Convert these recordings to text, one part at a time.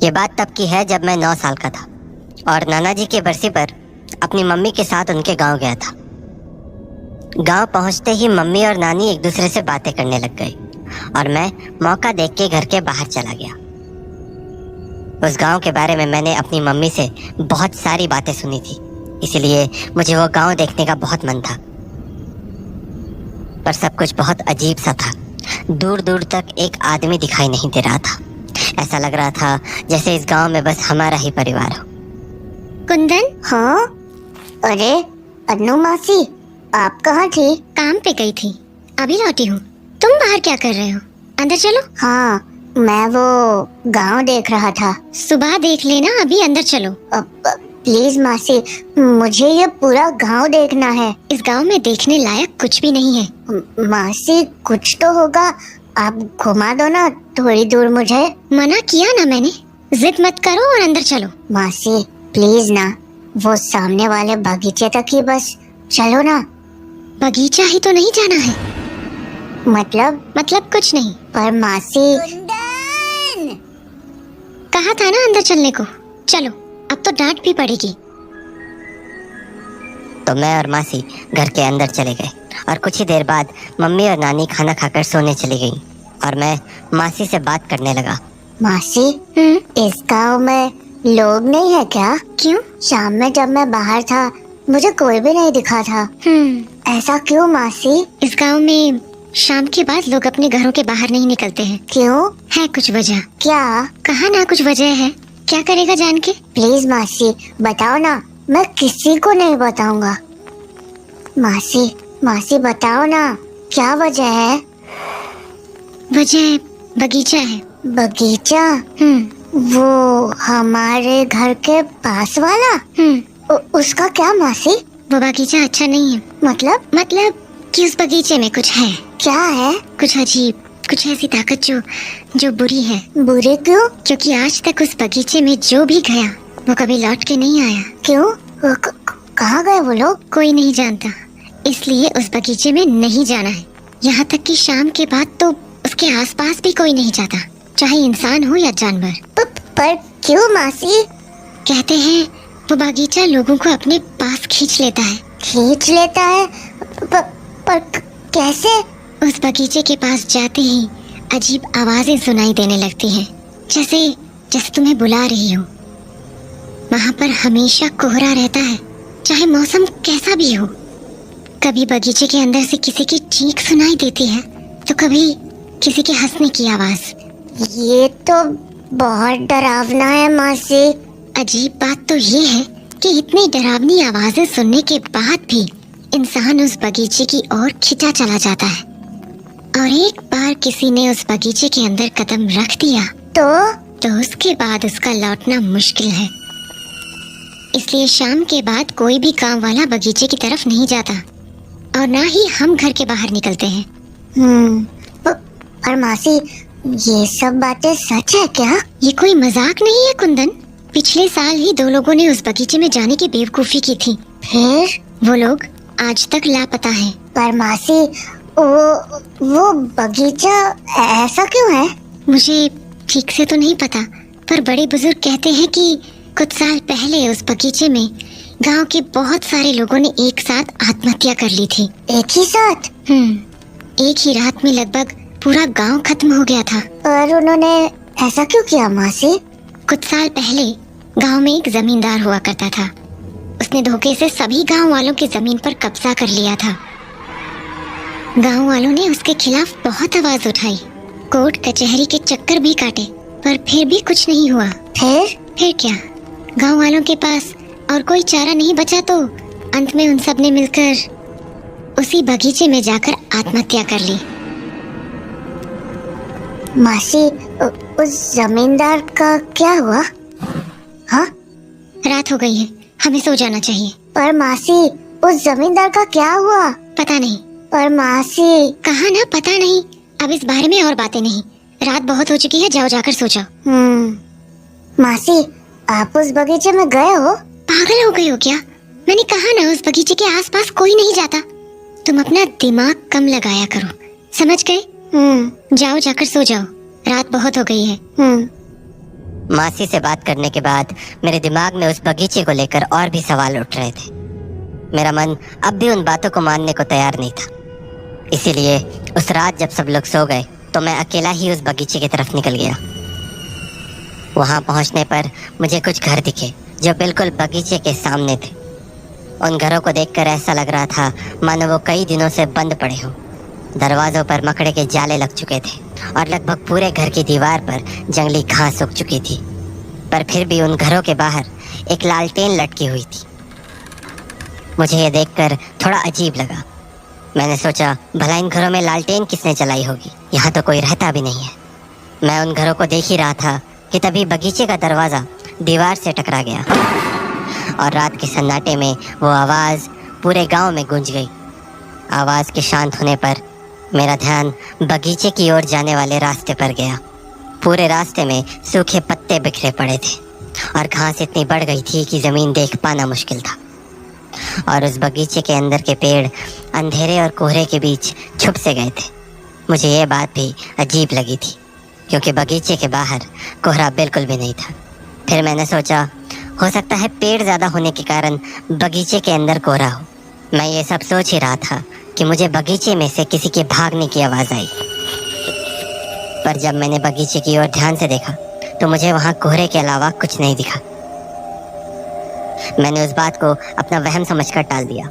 ये बात तब की है जब मैं 9 साल का था और नाना जी की बरसी पर अपनी मम्मी के साथ उनके गांव गया था। गांव पहुंचते ही मम्मी और नानी एक दूसरे से बातें करने लग गई और मैं मौका देख के घर के बाहर चला गया। उस गांव के बारे में मैंने अपनी मम्मी से बहुत सारी बातें सुनी थी, इसलिए मुझे वो गांव देखने का बहुत मन था। पर सब कुछ बहुत अजीब सा था। दूर दूर तक एक आदमी दिखाई नहीं दे रहा था। ऐसा लग रहा था जैसे इस गांव में बस हमारा ही परिवार हो। कुंदन। हाँ? अरे अन्नू मासी, आप कहाँ थी? काम पे गई थी, अभी लौटी हूँ। तुम बाहर क्या कर रहे हो? अंदर चलो। हाँ, मैं वो गांव देख रहा था। सुबह देख लेना, अभी अंदर चलो। प्लीज मासी, मुझे ये पूरा गांव देखना है। इस गांव में देखने लायक कुछ भी नहीं है। मासी, कुछ तो होगा, आप घुमा दो ना थोड़ी दूर मुझे। मना किया ना मैंने, जिद मत करो और अंदर चलो। मासी प्लीज ना, वो सामने वाले बगीचे तक ही बस चलो ना। बगीचा ही तो नहीं जाना है। मतलब कुछ नहीं। पर मासी। कहा था ना अंदर चलने को। चलो, अब तो डांट भी पड़ेगी। तो मैं और मासी घर के अंदर चले गए और कुछ ही देर बाद मम्मी और नानी खाना खाकर सोने चली गईं और मैं मासी से बात करने लगा। मासी, इस गांव में लोग नहीं है क्या? क्यों? शाम में जब मैं बाहर था मुझे कोई भी नहीं दिखा था। ऐसा क्यों मासी? इस गांव में शाम के बाद लोग अपने घरों के बाहर नहीं निकलते हैं। क्यों? है कुछ वजह। क्या? कहा ना कुछ वजह है। क्या करेगा जान के? प्लीज मासी बताओ ना, मैं किसी को नहीं बताऊंगा। मासी बताओ ना, क्या वजह है? वजह बगीचा है। बगीचा? वो हमारे घर के पास वाला? उसका क्या मासी? वो बगीचा अच्छा नहीं है। मतलब कि उस बगीचे में कुछ है। क्या है? कुछ अजीब, कुछ ऐसी ताकत जो बुरी है। बुरी क्यों? क्योंकि आज तक उस बगीचे में जो भी गया वो कभी लौट के नहीं आया। क्यों? कहाँ गए वो लोग? कोई नहीं जानता, इसलिए उस बगीचे में नहीं जाना है। यहाँ तक कि शाम के बाद तो उसके आसपास भी कोई नहीं जाता, चाहे इंसान हो या जानवर। पर क्यों मासी? कहते हैं वो बगीचा लोगों को अपने पास खींच लेता है। खींच लेता है? पर कैसे? उस बगीचे के पास जाते ही अजीब आवाजें सुनाई देने लगती हैं, जैसे तुम्हें बुला रही हो। वहाँ पर हमेशा कोहरा रहता है, चाहे मौसम कैसा भी हो। कभी बगीचे के अंदर से किसी की चीख सुनाई देती है, तो कभी किसी के हंसने की आवाज। ये तो बहुत डरावना है मासी। अजीब बात तो ये है कि इतनी डरावनी आवाजें सुनने के बाद भी इंसान उस बगीचे की ओर खिंचा चला जाता है। और एक बार किसी ने उस बगीचे के अंदर कदम रख दिया तो उसके बाद उसका लौटना मुश्किल है। इसलिए शाम के बाद कोई भी काम वाला बगीचे की तरफ नहीं जाता और ना ही हम घर के बाहर निकलते हैं। पर मासी, ये सब बातें सच है क्या? ये कोई मजाक नहीं है कुंदन। पिछले साल ही 2 लोगों ने उस बगीचे में जाने की बेवकूफी की थी। फिर? वो लोग आज तक लापता हैं। पर मासी, वो बगीचा ऐसा क्यों है? मुझे ठीक से तो नहीं पता, पर बड़े बुजुर्ग कहते हैं कि कुछ साल पहले उस बगीचे में गांव के बहुत सारे लोगों ने एक साथ आत्महत्या कर ली थी। एक ही साथ? एक ही रात में लगभग पूरा गांव खत्म हो गया था। और उन्होंने ऐसा क्यों किया मासी? कुछ साल पहले गांव में एक जमींदार हुआ करता था। उसने धोखे से सभी गांव वालों की जमीन पर कब्जा कर लिया था। गांव वालों ने उसके खिलाफ बहुत आवाज उठाई, कोर्ट कचहरी के चक्कर भी काटे, पर फिर भी कुछ नहीं हुआ। फिर क्या, गांव वालों के पास और कोई चारा नहीं बचा तो अंत में उन सब ने मिलकर उसी बगीचे में जाकर आत्महत्या कर ली। मासी, उस जमींदार का क्या हुआ? हाँ? रात हो गई है, हमें सो जाना चाहिए। पर मासी, उस जमींदार का क्या हुआ? पता नहीं। पर मासी। कहा ना पता नहीं, अब इस बारे में और बातें नहीं। रात बहुत हो चुकी है, जाओ जाकर सो जाओ। मासी, आप उस बगीचे में गए हो? पागल हो गई हो क्या? मैंने कहा ना उस बगीचे के आसपास कोई नहीं जाता। तुम अपना दिमाग कम लगाया करो, समझ गए? जाओ जाकर सो जाओ, रात बहुत हो गई है। मासी से बात करने के बाद मेरे दिमाग में उस बगीचे को लेकर और भी सवाल उठ रहे थे। मेरा मन अब भी उन बातों को मानने को तैयार नहीं था। इसीलिए उस रात जब सब लोग सो गए तो मैं अकेला ही उस बगीचे की तरफ निकल गया। वहां पहुंचने पर मुझे कुछ घर दिखे जो बिल्कुल बगीचे के सामने थे। उन घरों को देखकर ऐसा लग रहा था मानो वो कई दिनों से बंद पड़े हों। दरवाजों पर मकड़े के जाले लग चुके थे और लगभग पूरे घर की दीवार पर जंगली घास उग चुकी थी। पर फिर भी उन घरों के बाहर एक लालटेन लटकी हुई थी। मुझे ये देखकर थोड़ा अजीब लगा। मैंने सोचा भला इन घरों में लालटेन किसने जलाई होगी, यहाँ तो कोई रहता भी नहीं है। मैं उन घरों को देख ही रहा था कि तभी बगीचे का दरवाज़ा दीवार से टकरा गया और रात के सन्नाटे में वो आवाज़ पूरे गांव में गूंज गई। आवाज़ के शांत होने पर मेरा ध्यान बगीचे की ओर जाने वाले रास्ते पर गया। पूरे रास्ते में सूखे पत्ते बिखरे पड़े थे और घास इतनी बढ़ गई थी कि ज़मीन देख पाना मुश्किल था। और उस बगीचे के अंदर के पेड़ अंधेरे और कोहरे के बीच छुप से गए थे। मुझे ये बात भी अजीब लगी थी क्योंकि बगीचे के बाहर कोहरा बिल्कुल भी नहीं था। फिर मैंने सोचा हो सकता है पेड़ ज़्यादा होने के कारण बगीचे के अंदर कोहरा हो। मैं ये सब सोच ही रहा था कि मुझे बगीचे में से किसी के भागने की आवाज़ आई। पर जब मैंने बगीचे की ओर ध्यान से देखा तो मुझे वहाँ कोहरे के अलावा कुछ नहीं दिखा। मैंने उस बात को अपना वहम समझकर टाल दिया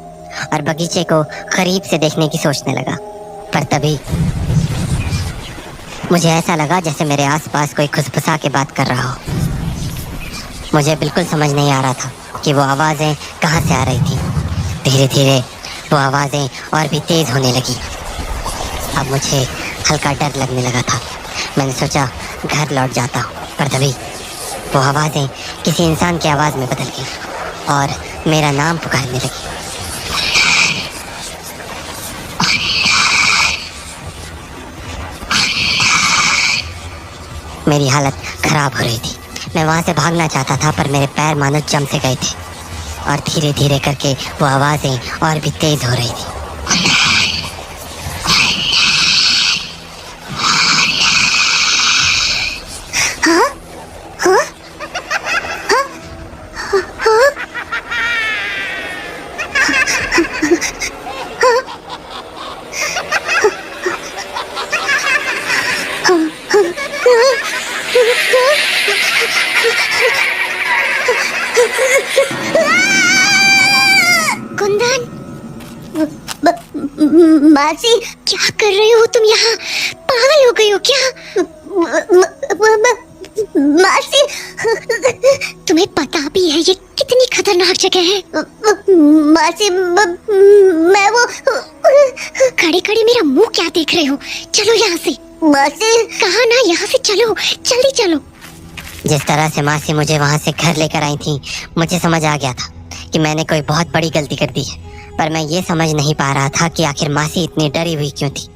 और बगीचे को करीब से देखने की सोचने लगा। पर तभी मुझे ऐसा लगा जैसे मेरे आसपास कोई खुसफुसा के बात कर रहा हो। मुझे बिल्कुल समझ नहीं आ रहा था कि वो आवाज़ें कहाँ से आ रही थी। धीरे धीरे वो आवाज़ें और भी तेज़ होने लगी। अब मुझे हल्का डर लगने लगा था। मैंने सोचा घर लौट जाता हूँ, पर तभी वो आवाज़ें किसी इंसान की आवाज़ में बदल गई और मेरा नाम पुकारने लगी। मेरी हालत खराब हो रही थी। मैं वहाँ से भागना चाहता था पर मेरे पैर मानो जम से गए थे और धीरे धीरे करके वो आवाज़ें और भी तेज़ हो रही थी। कुंदन, मासी, क्या कर रहे हो तुम यहाँ? पागल हो गई हो क्या? मासी, तुम्हें पता भी है ये कितनी खतरनाक जगह है? मासी, मैं वो खड़े खड़े मेरा मुंह क्या देख रहे हो? चलो यहाँ से। मासी, कहा ना यहाँ से चलो, जल्दी चलो। जिस तरह से मासी मुझे वहाँ से घर लेकर आई थी मुझे समझ आ गया था कि मैंने कोई बहुत बड़ी गलती कर दी है। पर मैं ये समझ नहीं पा रहा था कि आखिर मासी इतनी डरी हुई क्यों थी।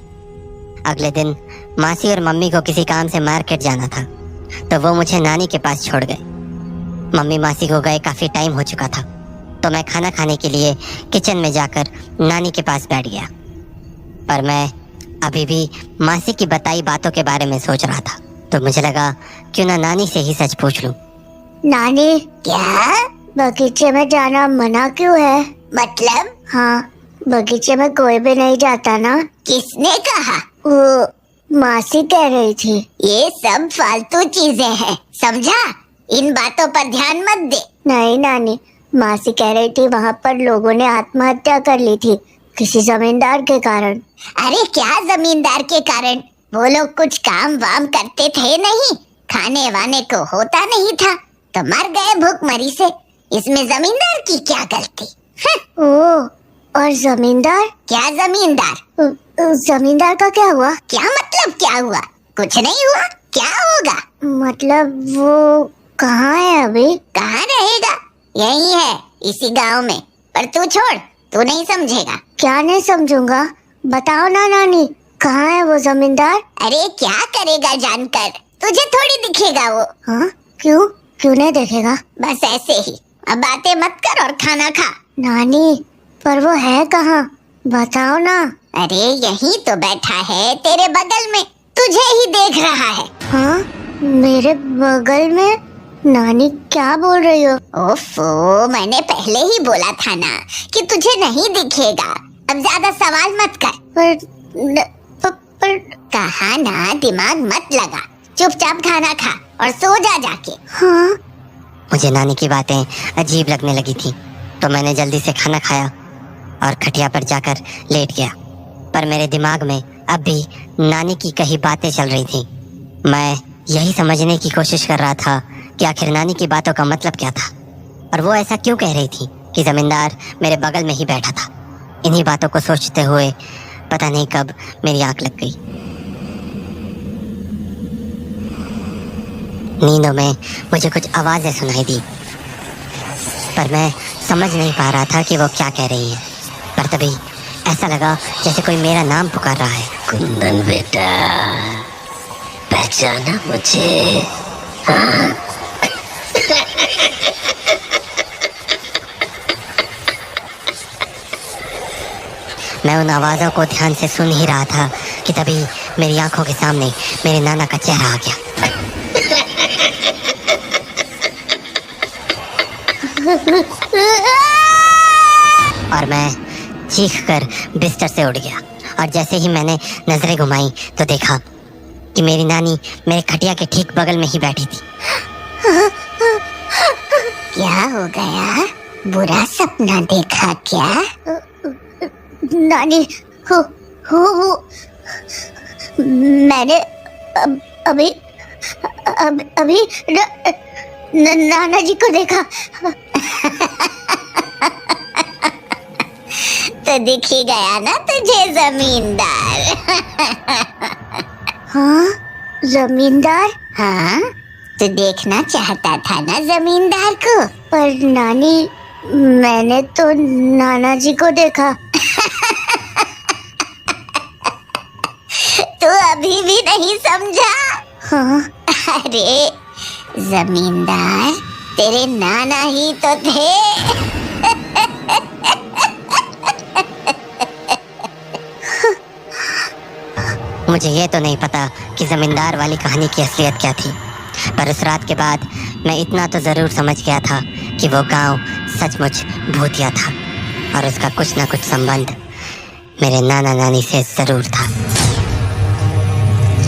अगले दिन मासी और मम्मी को किसी काम से मार्केट जाना था तो वो मुझे नानी के पास छोड़ गए। मम्मी मासी को गए काफ़ी टाइम हो चुका था तो मैं खाना खाने के लिए किचन में जाकर नानी के पास बैठ गया। पर मैं अभी भी मासी की बताई बातों के बारे में सोच रहा था तो मुझे लगा क्यों ना नानी से ही सच पूछ लूं। नानी, क्या बगीचे में जाना मना क्यों है? मतलब? हाँ, बगीचे में कोई भी नहीं जाता ना। किसने कहा? वो मासी कह रही थी। ये सब फालतू चीजें हैं, समझा? इन बातों पर ध्यान मत दे। नहीं नानी, मासी कह रही थी वहाँ पर लोगों ने आत्महत्या कर ली थी किसी जमींदार के कारण। अरे क्या जमींदार के कारण? वो लोग कुछ काम वाम करते थे नहीं, खाने वाने को होता नहीं था तो मर गए भूखमरी से। इसमें जमींदार की क्या गलती? ओह, और जमींदार? क्या जमींदार? जमींदार का क्या हुआ? क्या मतलब क्या हुआ? कुछ नहीं हुआ, क्या होगा? मतलब वो कहाँ है अभी? कहाँ रहेगा? यही है, इसी गांव में। पर तू छोड़, तू नहीं समझेगा। क्या नहीं समझूंगा? बताओ ना नानी, कहाँ है वो जमींदार? अरे क्या करेगा जानकर, तुझे थोड़ी दिखेगा वो। हाँ? क्यों? क्यों नहीं देखेगा? बस ऐसे ही। अब बातें मत कर और खाना खा। नानी, पर वो है कहाँ? बताओ ना। अरे यही तो बैठा है तेरे बगल में, तुझे ही देख रहा है। हाँ? मेरे बगल में? नानी क्या बोल रही हो? ओफो, मैंने पहले ही बोला था ना कि तुझे नहीं दिखेगा। अब ज्यादा सवाल मत कर। पर कहा ना, दिमाग मत लगा, चुपचाप खाना खा और सो जा जाके। हाँ। मुझे नानी की बातें अजीब लगने लगी थी, तो मैंने जल्दी से खाना खाया और खटिया पर जाकर लेट गया। पर मेरे दिमाग में अब भी नानी की कही बातें चल रही थी। मैं यही समझने की कोशिश कर रहा था कि आखिर नानी की बातों का मतलब क्या था, और वो ऐसा क्यों कह रही थी कि जमींदार मेरे बगल में ही बैठा था। इन्हीं बातों को सोचते हुए पता नहीं कब मेरी आंख लग गई। नींदों में मुझे कुछ आवाजें सुनाई दी, पर मैं समझ नहीं पा रहा था कि वो क्या कह रही है। पर तभी ऐसा लगा जैसे कोई मेरा नाम पुकार रहा है। कुंदन बेटा, पहचाना मुझे? हाँ? मैं उन आवाजों को ध्यान से सुन ही रहा था कि तभी मेरी आंखों के सामने मेरे नाना का चेहरा आ गया। और मैं चीखकर बिस्तर से उठ गया, और जैसे ही मैंने नजरें घुमाई तो देखा कि मेरी नानी मेरे खटिया के ठीक बगल में ही बैठी थी। क्या हो गया? बुरा सपना देखा क्या? नानी, हो मैंने अभी नाना जी को देखा। तो दिख ही गया ना तुझे जमींदार। हाँ, जमींदार? हाँ, तू देखना चाहता था ना जमींदार को? पर नानी, मैंने तो नाना जी को देखा। तू अभी भी नहीं समझा? हाँ। अरे जमींदार, तेरे नाना ही तो थे। मुझे ये तो नहीं पता कि जमींदार वाली कहानी की असलियत क्या थी, पर उस रात के बाद मैं इतना तो जरूर समझ गया था कि वो गांव सचमुच भूतिया था, और उसका कुछ ना कुछ संबंध मेरे नाना नानी से जरूर था।